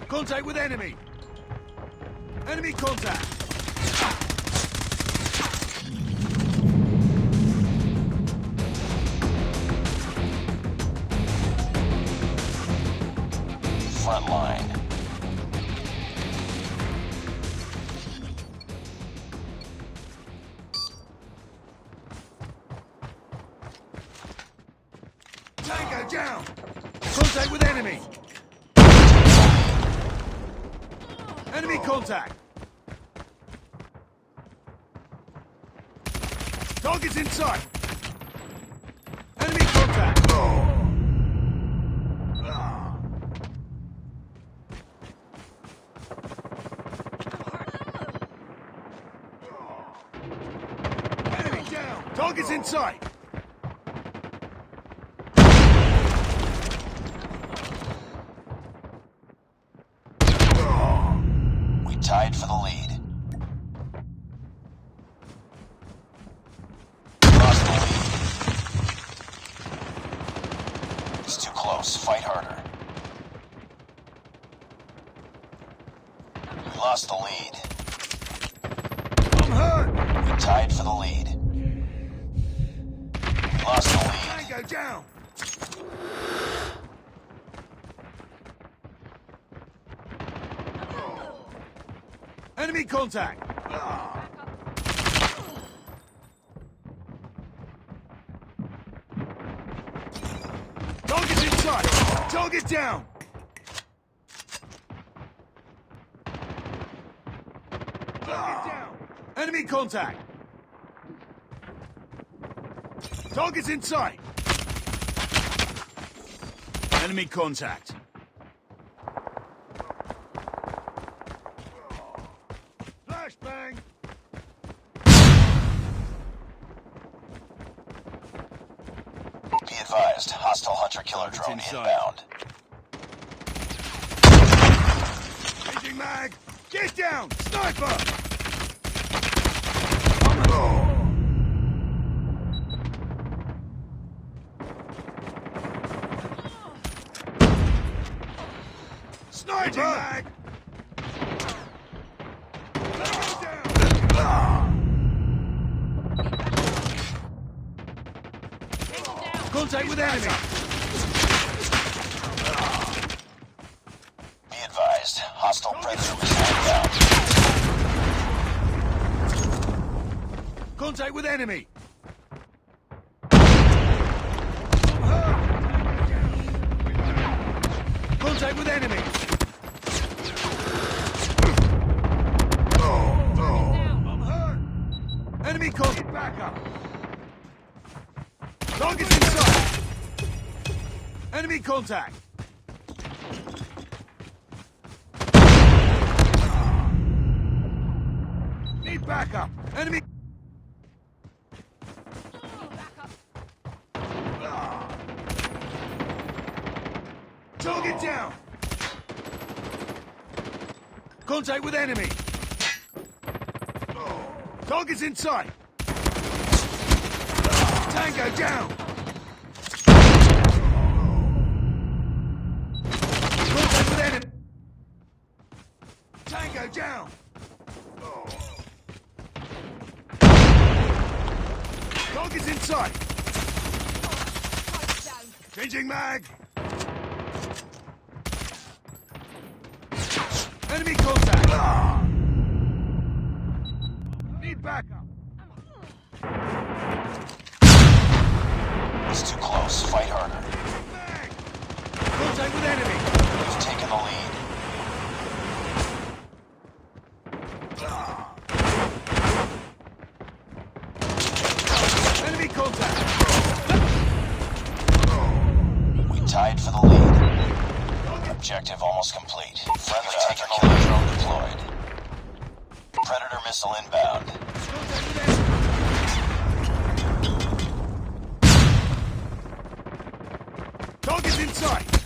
Contact with enemy! Enemy contact! Front line. Tango down! Contact with enemy! Enemy contact! Target's in sight! Enemy contact! Enemy down! Target's in sight! Tied for the lead. Lost the lead. It's too close. Fight harder. We lost the lead. I'm hurt! We tied for the lead. We lost the lead. Tango down! Enemy contact! Target's in sight! Target down! Target down! Enemy contact! Target's in sight! Enemy contact! Flashbang! Be advised, hostile hunter-killer drone inbound. Changing mag! Get down! Sniper! Sniper! Mag! Contact with enemy! Be advised, hostile predator missile inbound. Contact with enemy! Contact with enemy! I'm hurt! Enemy contact! Back up! Target's inside! Enemy contact! Need backup! Enemy! Target down! Contact with enemy! Target's in sight! Tango down! Contact with enemy! Tango down! Target's in sight! Changing mag! Enemy contact! Need backup! It's too close. Fight harder. Mag! Contact with enemy! We've taken the lead. Enemy contact! We tied for the lead. Objective almost complete. Friendly hunter-killer drone deployed. Predator missile inbound. Target's in sight!